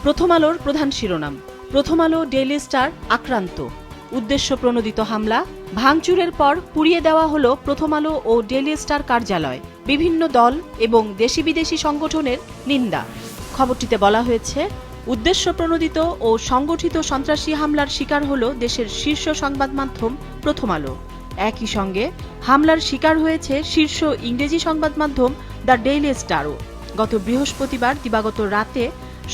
প্রথম আলোর প্রধান শিরোনাম। প্রথম আলো ডেইলি স্টার আক্রান্ত, উদ্দেশ্য প্রণোদিত হামলা, ভাঙচুরের পর পুড়িয়ে দেওয়া হল প্রথম আলো ও ডেইলি স্টার কার্যালয়। বিভিন্ন দল এবং দেশি বিদেশি সংগঠনের নিন্দা। খবরটিতে বলা হয়েছে, উদ্দেশ্য প্রণোদিত ও সংগঠিত সন্ত্রাসী হামলার শিকার হল দেশের শীর্ষ সংবাদ মাধ্যম প্রথম আলো। একই সঙ্গে হামলার শিকার হয়েছে শীর্ষ ইংরেজি সংবাদ মাধ্যম দ্য ডেইলি স্টারও। গত বৃহস্পতিবার দিবাগত রাতে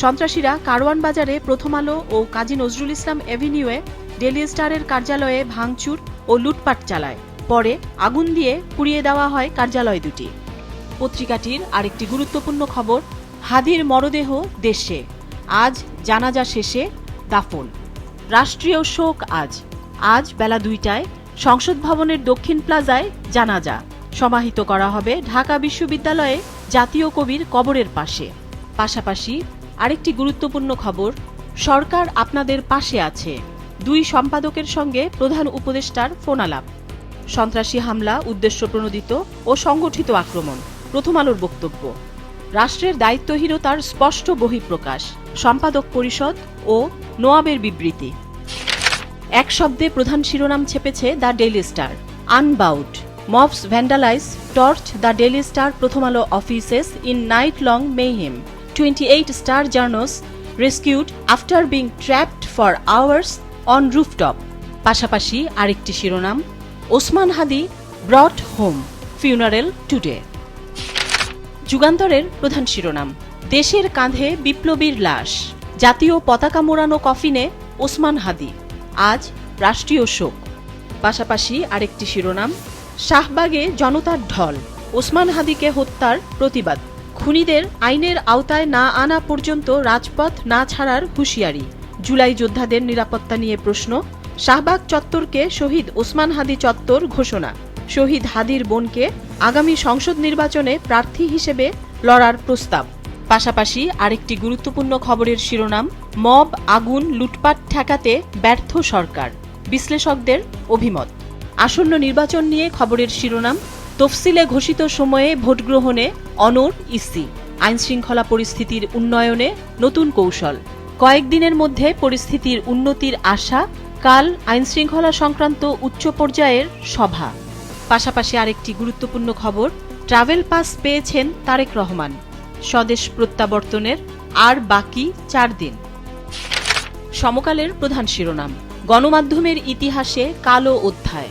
সন্ত্রাসীরা কারওয়ান বাজারে প্রথম আলো ও কাজী নজরুল ইসলাম এভিনিউয়ে ডেইলি স্টারের কার্যালয়ে ভাঙচুর ও লুটপাট চালায়। পরে আগুন দিয়ে পুড়িয়ে দেওয়া হয় কার্যালয় দুটি। পত্রিকাটির আরেকটি গুরুত্বপূর্ণ খবর, হাদির মরদেহ দেশে, আজ জানাজা শেষে দাফন। রাষ্ট্রীয় শোক আজ বেলা 2টায় সংসদ ভবনের দক্ষিণ প্লাজায় জানাজা সমাহিত করা হবে ঢাকা বিশ্ববিদ্যালয়ে জাতীয় কবির কবরের পাশে। পাশাপাশি আরেকটি গুরুত্বপূর্ণ খবর, সরকার আপনাদের পাশে আছে, 2 সম্পাদকের সঙ্গে প্রধান উপদেষ্টার ফোনালাপ। সন্ত্রাসী হামলা উদ্দেশ্য প্রণোদিত ও সংগঠিত আক্রমণ, প্রথম আলোর বক্তব্য। রাষ্ট্রের দায়িত্বহীনতার স্পষ্ট বহিঃপ্রকাশ, সম্পাদক পরিষদ ও নোয়াবের বিবৃতি। এক শব্দে প্রধান শিরোনাম ছেপেছে দ্য ডেইলি স্টার। আনবাউড, mobs vandalize, torched the Daily Star প্রথম আলো offices in night-long mayhem. 28 star journalists rescued after being trapped for hours on rooftop. পাশাপাশি আরেকটি শিরোনাম, ওসমান হাদি brought home, funeral today. যুগান্তরের প্রধান শিরোনাম, দেশের কাঁধে বিপ্লবীর লাশ, জাতীয় পতাকা মোড়ানো কফিনে ওসমান হাদি, আজ রাষ্ট্রীয় শোক। পাশাপাশি আরেকটি শিরোনাম, শাহবাগে জনতার ঢল, ওসমান হাদিকে হত্যার প্রতিবাদ, খুনিদের আইনের আওতায় না আনা পর্যন্ত রাজপথ না ছাড়ার হুঁশিয়ারি, জুলাই যোদ্ধাদের নিরাপত্তা নিয়ে প্রশ্ন, শাহবাগ চত্বরকে শহীদ ওসমান হাদি চত্বর ঘোষণা, শহীদ হাদির বোনকে আগামী সংসদ নির্বাচনে প্রার্থী হিসেবে লড়ার প্রস্তাব। পাশাপাশি আরেকটি গুরুত্বপূর্ণ খবরের শিরোনাম, মব আগুন লুটপাট ঠেকাতে ব্যর্থ সরকার, বিশ্লেষকদের অভিমত। আসন্ন নির্বাচন নিয়ে খবরের শিরোনাম, তফসিলে ঘোষিত সময়ে ভোটগ্রহণে অনড় ইসি, আইনশৃঙ্খলা পরিস্থিতির উন্নয়নে নতুন কৌশল, কয়েকদিনের মধ্যে পরিস্থিতির উন্নতির আশা, কাল আইনশৃঙ্খলা সংক্রান্ত উচ্চ পর্যায়ের সভা। পাশাপাশি আরেকটি গুরুত্বপূর্ণ খবর, ট্রাভেল পাস পেয়েছেন তারেক রহমান, স্বদেশ প্রত্যাবর্তনের আর বাকি 4 দিন। সমকালের প্রধান শিরোনাম, গণমাধ্যমের ইতিহাসে কালো অধ্যায়,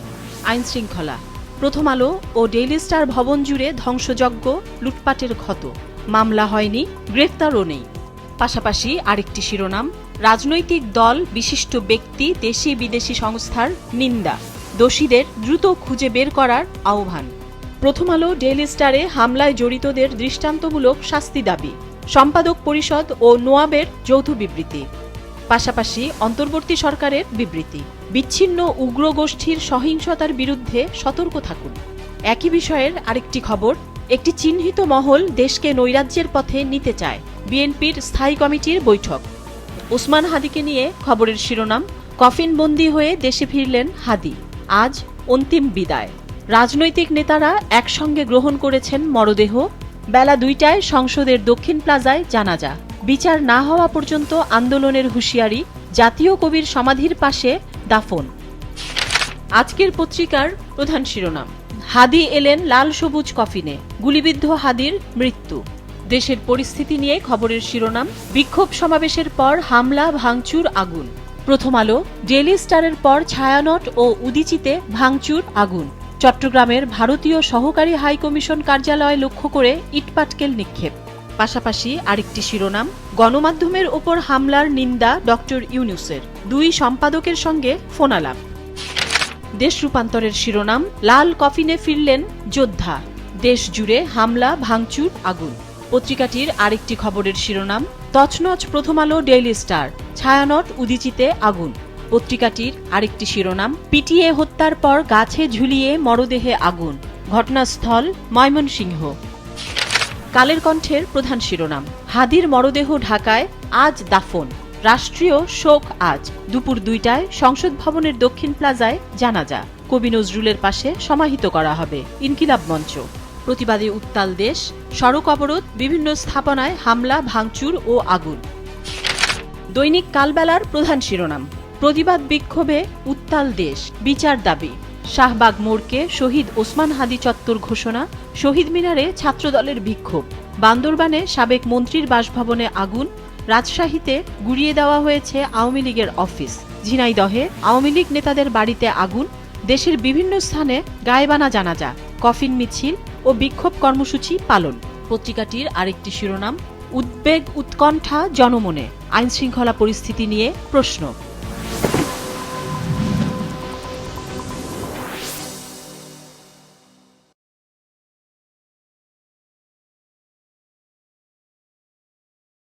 আইনশৃঙ্খলা, প্রথম আলো ও ডেইলি স্টার ভবন জুড়ে ধ্বংসযজ্ঞ, লুটপাটের ক্ষত, মামলা হয়নি, গ্রেফতারও নেই। পাশাপাশি আরেকটি শিরোনাম, রাজনৈতিক দল, বিশিষ্ট ব্যক্তি, দেশি বিদেশি সংস্থার নিন্দা, দোষীদের দ্রুত খুঁজে বের করার আহ্বান। প্রথম আলো ডেইলি স্টারে হামলায় জড়িতদের দৃষ্টান্তমূলক শাস্তি দাবি, সম্পাদক পরিষদ ও নোয়াবের যৌথ বিবৃতি। পাশাপাশি অন্তর্বর্তী সরকারের বিবৃতি, বিচ্ছিন্ন উগ্র গোষ্ঠীর সহিংসতার বিরুদ্ধে সতর্ক থাকুন। একই বিষয়ের আরেকটি খবর, একটি চিহ্নিত মহল দেশকে নৈরাজ্যের পথে নিতে চায়, বিএনপির স্থায়ী কমিটির বৈঠক। ওসমান হাদিকে নিয়ে খবরের শিরোনাম, কফিনবন্দি হয়ে দেশে ফিরলেন হাদি, আজ অন্তিম বিদায়। রাজনৈতিক নেতারা একসঙ্গে গ্রহণ করেছেন মরদেহ, বেলা 2টায় সংসদের দক্ষিণ প্লাজায় জানাজা, বিচার না হওয়া পর্যন্ত আন্দোলনের হুঁশিয়ারি, জাতীয় কবির সমাধির পাশে দাফন। আজকের পত্রিকার প্রধান শিরোনাম, হাদি এলেন লাল সবুজ কফিনে, গুলিবিদ্ধ হাদির মৃত্যু। দেশের পরিস্থিতি নিয়ে খবরের শিরোনাম, বিক্ষোভ সমাবেশের পর হামলা, ভাঙচুর, আগুন। প্রথম আলো, ডেইলি স্টারের পর ছায়ানট ও উদীচিতে ভাঙচুর, আগুন। চট্টগ্রামের ভারতীয় সহকারী হাইকমিশন কার্যালয় লক্ষ্য করে ইটপাটকেল নিক্ষেপ। পাশাপাশি আরেকটি শিরোনাম, গণমাধ্যমের ওপর হামলার নিন্দা ডক্টর ইউনূসের, 2 সম্পাদকের সঙ্গে ফোনালাপ। দেশ রূপান্তরের শিরোনাম, লাল কফিনে ফিরলেন যোদ্ধা, দেশ জুড়ে হামলা, ভাঙচুর, আগুন। পত্রিকাটির আরেকটি খবরের শিরোনাম, তছনছ প্রথম আলো ডেইলি স্টার, ছায়ানট উদীচিতে আগুন। পত্রিকাটির আরেকটি শিরোনাম, পিটিয়ে হত্যার পর গাছে ঝুলিয়ে মরদেহে আগুন, ঘটনাস্থল ময়মনসিংহ। কালের কণ্ঠের প্রধান শিরোনাম, হাদির মরদেহ ঢাকায়, আজ দাফন, রাষ্ট্রীয় শোক আজ, দুপুর 2টায় সংসদ ভবনের দক্ষিণ প্লাজায় জানাজা, কবি নজরুলের পাশে সমাহিত করা হবে ইনকিলাব মঞ্চ। প্রতিবাদে উত্তাল দেশ, সড়ক অবরোধ, বিভিন্ন স্থাপনায় হামলা, ভাঙচুর ও আগুন। দৈনিক কালবেলার প্রধান শিরোনাম, প্রতিবাদ বিক্ষোভে উত্তাল দেশ, বিচার দাবি। শাহবাগ মোড়কে শহীদ ওসমান হাদি চত্বর ঘোষণা, শহীদ মিনারে ছাত্রদলের বিক্ষোভ। বান্দরবানে সাবেক মন্ত্রীর বাসভবনে আগুন, রাজশাহীতে গুড়িয়ে দেওয়া হয়েছে আওয়ামী লীগের অফিস। ঝিনাইদহে আওয়ামী লীগ নেতাদের বাড়িতে আগুন, দেশের বিভিন্ন স্থানে গায়েবানা জানাজা, কফিন মিছিল ও বিক্ষোভ কর্মসূচি পালন। পত্রিকাটির আরেকটি শিরোনাম, উদ্বেগ উৎকণ্ঠা জনমনে, আইনশৃঙ্খলা পরিস্থিতি নিয়ে প্রশ্ন।